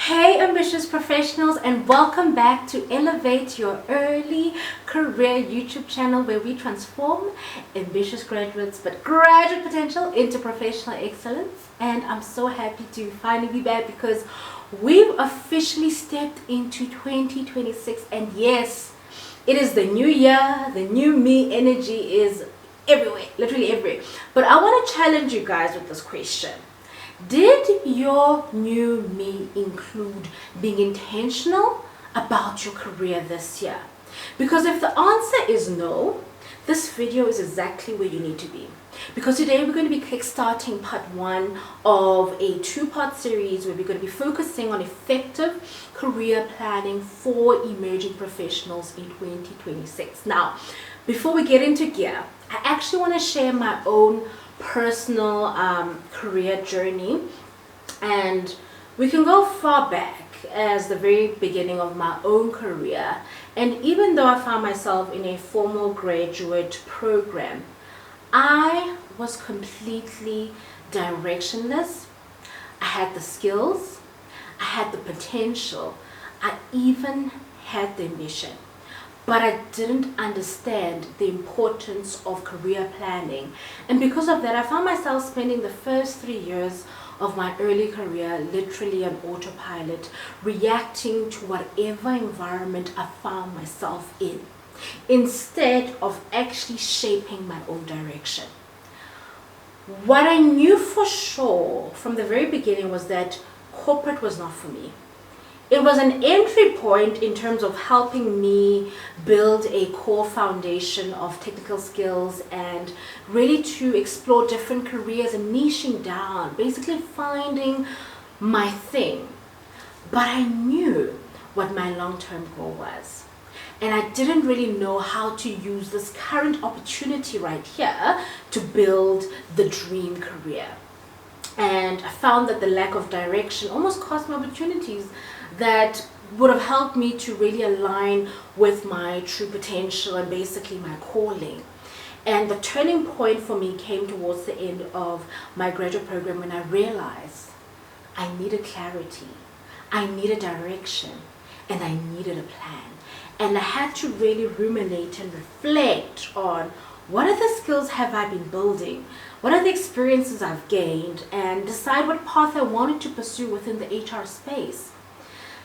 Hey ambitious professionals, and welcome back to Elevate Your Early Career YouTube channel, where we transform ambitious graduates but graduate potential into professional excellence. And I'm so happy to finally be back because we've officially stepped into 2026, and yes, it is the new year. The new me energy is everywhere, literally everywhere. But I want to challenge you guys with this question. Did your new me include being intentional about your career this year? Because if the answer is no, this video is exactly where you need to be. Because today we're going to be kickstarting part one of a two-part series where we're going to be focusing on effective career planning for emerging professionals in 2026. Now, before we get into gear, I actually want to share my own personal career journey, and we can go far back as the very beginning of my own career. And even though I found myself in a formal graduate program, I was completely directionless. I had the skills, I had the potential, I even had the ambition, but I didn't understand the importance of career planning. And because of that, I found myself spending the first 3 years of my early career literally on autopilot, reacting to whatever environment I found myself in, instead of actually shaping my own direction. What I knew for sure from the very beginning was that corporate was not for me. It was an entry point in terms of helping me build a core foundation of technical skills and really to explore different careers and niching down, basically finding my thing. But I knew what my long-term goal was. And I didn't really know how to use this current opportunity right here to build the dream career. And I found that the lack of direction almost cost me opportunities that would have helped me to really align with my true potential and basically my calling. And the turning point for me came towards the end of my graduate program when I realized I needed clarity, I needed direction, and I needed a plan. And I had to really ruminate and reflect on what are the skills have I been building, what are the experiences I've gained, and decide what path I wanted to pursue within the HR space.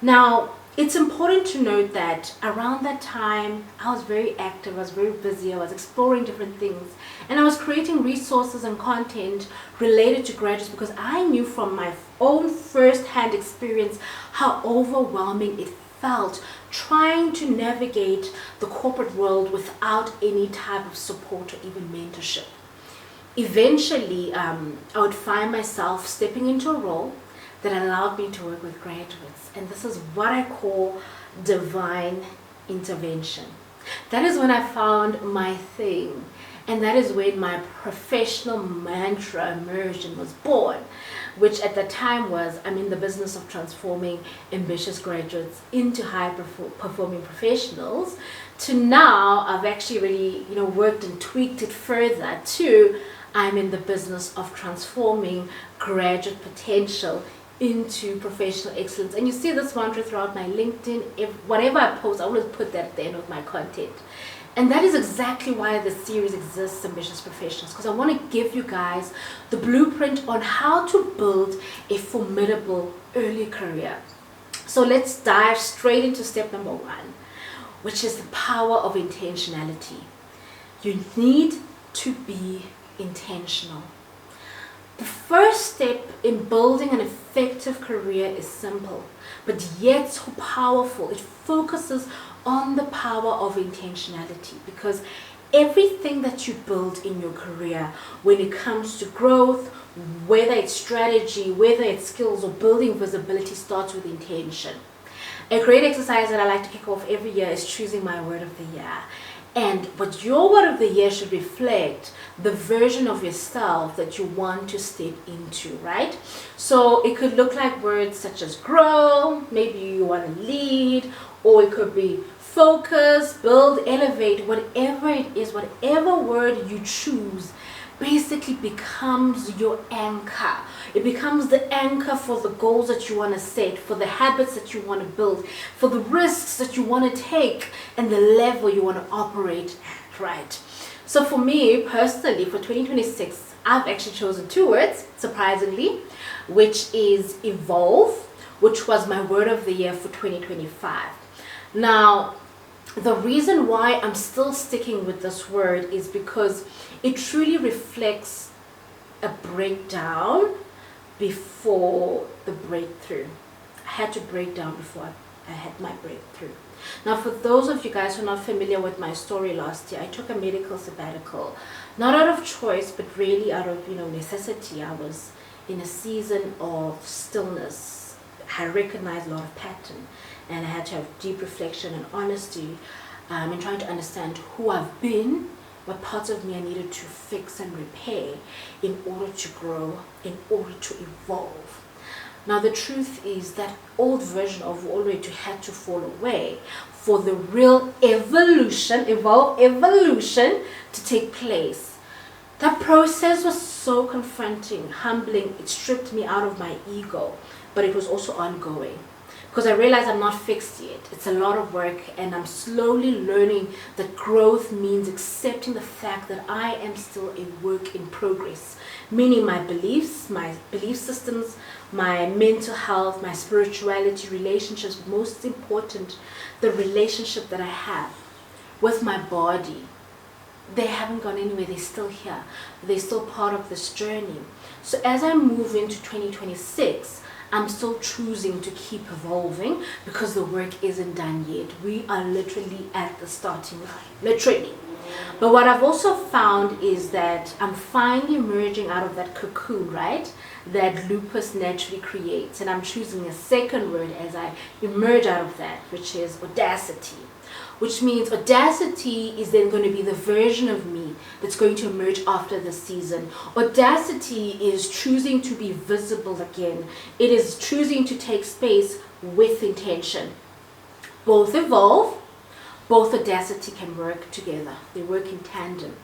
Now, it's important to note that around that time, I was very active, I was very busy, I was exploring different things, and I was creating resources and content related to graduates because I knew from my own first-hand experience how overwhelming it felt trying to navigate the corporate world without any type of support or even mentorship. Eventually, I would find myself stepping into a role that allowed me to work with graduates. And this is what I call divine intervention. That is when I found my thing. And that is when my professional mantra emerged and was born, which at the time was, I'm in the business of transforming ambitious graduates into high-performing professionals. To now, I've actually really, worked and tweaked it further to, I'm in the business of transforming graduate potential into professional excellence. And you see this mantra throughout my LinkedIn. Whatever I post, I always put that at the end of my content. And that is exactly why this series exists, Ambitious Professionals, because I want to give you guys the blueprint on how to build a formidable early career. So let's dive straight into step number one, which is the power of intentionality. You need to be intentional. The first step in building an effective career is simple, but yet so powerful. It focuses on the power of intentionality, because everything that you build in your career, when it comes to growth, whether it's strategy, whether it's skills or building visibility, starts with intention. A great exercise that I like to kick off every year is choosing my word of the year. And what your word of the year should reflect the version of yourself that you want to step into, right? So it could look like words such as grow, maybe you want to lead, or it could be focus, build, elevate, whatever it is, whatever word you choose, basically becomes your anchor. It becomes the anchor for the goals that you want to set, for the habits that you want to build, for the risks that you want to take, and the level you want to operate at, right? So for me personally, for 2026, I've actually chosen two words, surprisingly, which is evolve, which was my word of the year for 2025. Now, the reason why I'm still sticking with this word is because it truly reflects a breakdown before the breakthrough. I had to break down before I had my breakthrough. Now, for those of you guys who are not familiar with my story last year, I took a medical sabbatical, not out of choice, but really out of, necessity. I was in a season of stillness. I recognized a lot of pattern, and I had to have deep reflection and honesty in trying to understand who I've been, what parts of me I needed to fix and repair in order to grow, in order to evolve. Now, the truth is that old version of already had to fall away for the real evolution to take place. That process was so confronting, humbling. It stripped me out of my ego, but it was also ongoing. Because I realize I'm not fixed yet. It's a lot of work, and I'm slowly learning that growth means accepting the fact that I am still a work in progress. Meaning my beliefs, my belief systems, my mental health, my spirituality, relationships, most important, the relationship that I have with my body. They haven't gone anywhere, they're still here. They're still part of this journey. So as I move into 2026, I'm still choosing to keep evolving because the work isn't done yet. We are literally at the starting line, literally. But what I've also found is that I'm finally emerging out of that cocoon, right? That lupus naturally creates. And I'm choosing a second word as I emerge out of that, which is audacity. Which means audacity is then going to be the version of me that's going to emerge after the season. Audacity is choosing to be visible again. It is choosing to take space with intention. Both evolve, both audacity can work together. They work in tandem.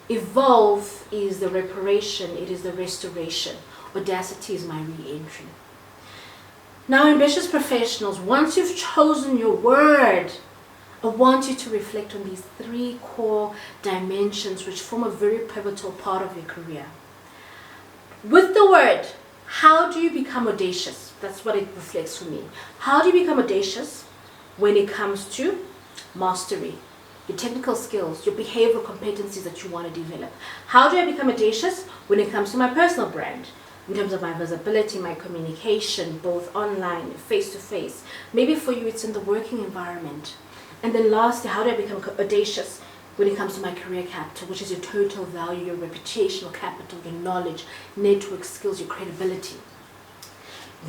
Evolve is the reparation, it is the restoration. Audacity is my re-entry. Now, ambitious professionals, once you've chosen your word, I want you to reflect on these three core dimensions which form a very pivotal part of your career. With the word, how do you become audacious? That's what it reflects for me. How do you become audacious when it comes to mastery, your technical skills, your behavioral competencies that you want to develop? How do I become audacious when it comes to my personal brand? In terms of my visibility, my communication, both online, face-to-face. Maybe for you it's in the working environment. And then lastly, how do I become audacious when it comes to my career capital, which is your total value, your reputational capital, your knowledge, network skills, your credibility.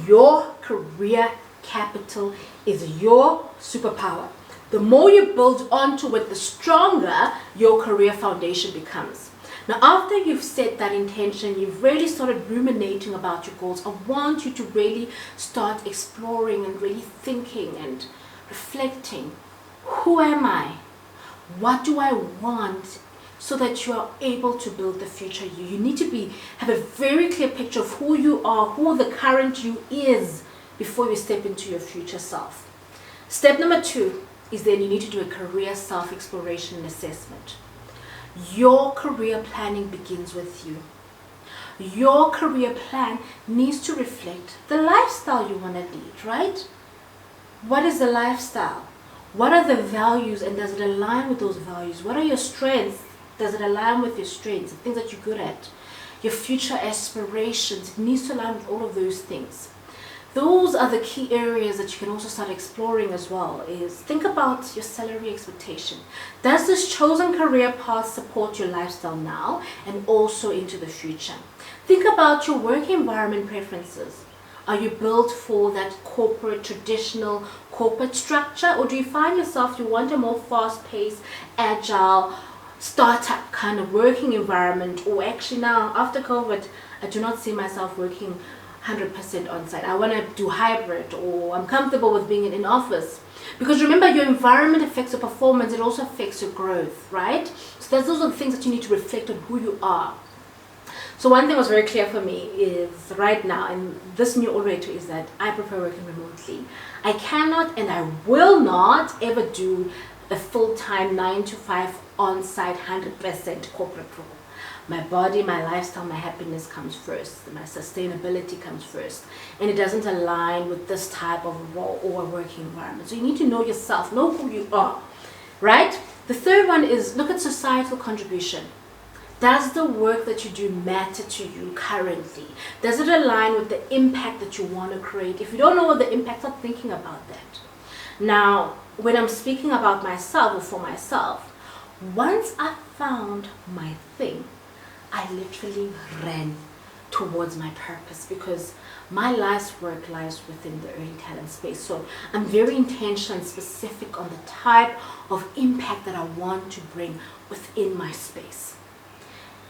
Your career capital is your superpower. The more you build onto it, the stronger your career foundation becomes. Now, after you've set that intention, you've really started ruminating about your goals, I want you to really start exploring and really thinking and reflecting. Who am I? What do I want? So that you are able to build the future you. You need to have a very clear picture of who you are, who the current you is before you step into your future self. Step number 2 is then you need to do a career self-exploration and assessment. Your career planning begins with you. Your career plan needs to reflect the lifestyle you want to lead, right? What is the lifestyle? What are the values, and does it align with those values? What are your strengths? Does it align with your strengths, the things that you're good at? Your future aspirations, it needs to align with all of those things. Those are the key areas that you can also start exploring as well. Is think about your salary expectation. Does this chosen career path support your lifestyle now and also into the future? Think about your work environment preferences. Are you built for that traditional corporate structure, or do you find yourself you want a more fast-paced, agile, startup kind of working environment? Or actually now, after COVID, I do not see myself working 100% on site. I want to do hybrid, or I'm comfortable with being in office. Because remember, your environment affects your performance, it also affects your growth, right? So those are the things that you need to reflect on who you are. So one thing was very clear for me is right now, and this new already is that I prefer working remotely. I cannot and I will not ever do a full-time 9 to 5 on-site 100% corporate role. My body, my lifestyle, my happiness comes first. My sustainability comes first. And it doesn't align with this type of role or working environment. So you need to know yourself, know who you are, right? The third one is look at societal contribution. Does the work that you do matter to you currently? Does it align with the impact that you want to create? If you don't know what the impact, start thinking about that. Now, when I'm speaking about myself or for myself, once I found my thing, I literally ran towards my purpose, because my life's work lies within the early talent space. So I'm very intentional and specific on the type of impact that I want to bring within my space.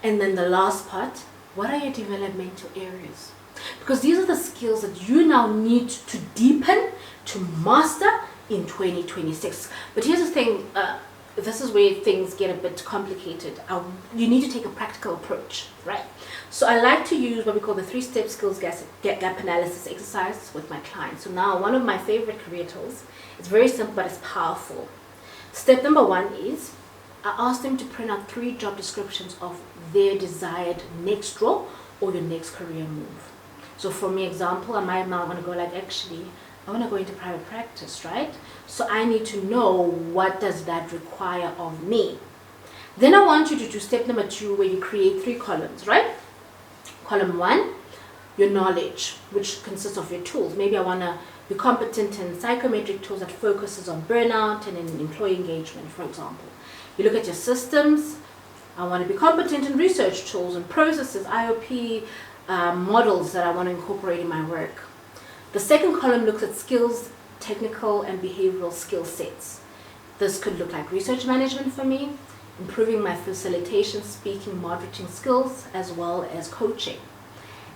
And then the last part, what are your developmental areas? Because these are the skills that you now need to deepen, to master in 2026. But here's the thing, this is where things get a bit complicated. You need to take a practical approach, right? So I like to use what we call the 3-step skills gap analysis exercise with my clients. So now one of my favorite career tools, it's very simple but it's powerful. Step number 1 is I ask them to print out 3 job descriptions of their desired next role or your next career move. So for me, example, I might now want to go like, actually, I want to go into private practice, right? So I need to know what does that require of me. Then I want you to do step number 2, where you create 3 columns, right? Column 1, your knowledge, which consists of your tools. Maybe I want to be competent in psychometric tools that focuses on burnout and in employee engagement, for example. You look at your systems. I want to be competent in research tools and processes, IOP models that I want to incorporate in my work. The second column looks at skills, technical and behavioral skill sets. This could look like research management for me, improving my facilitation, speaking, moderating skills, as well as coaching.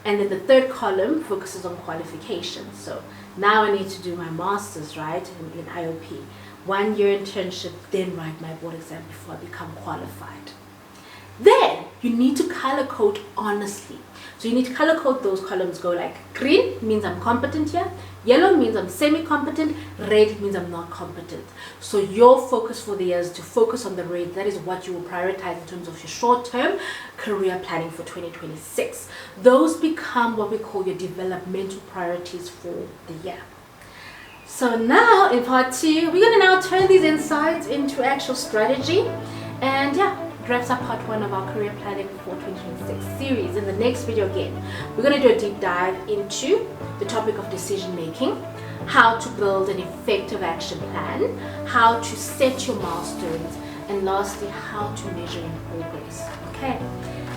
And then the third column focuses on qualifications. So now I need to do my master's, right, in IOP. 1-year internship, then write my board exam before I become qualified. Then you need to color code honestly. So you need to color code those columns. Go like green means I'm competent here, yellow means I'm semi-competent, red means I'm not competent. So your focus for the year is to focus on the red. That is what you will prioritize in terms of your short-term career planning for 2026. Those become what we call your developmental priorities for the year. So now in part 2, we're going to now turn these insights into actual strategy. And yeah, wraps up part 1 of our career planning for 2026 series. In the next video again, we're going to do a deep dive into the topic of decision making, how to build an effective action plan, how to set your milestones, and lastly, how to measure your progress. Okay,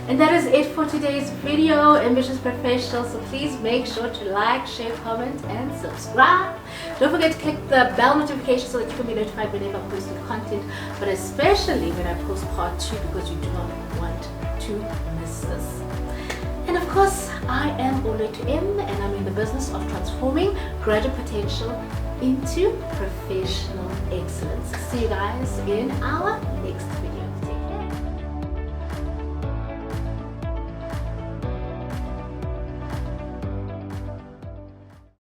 and that is it for today's video, Ambitious Professionals. So please make sure to like, share, comment, and subscribe. Don't forget to click the bell notification so that you can be notified whenever I post new content, but especially when I post part 2, because you do not want to miss this. And of course, I am Oluwatu M, and I'm in the business of transforming graduate potential into professional excellence. See you guys in our next video.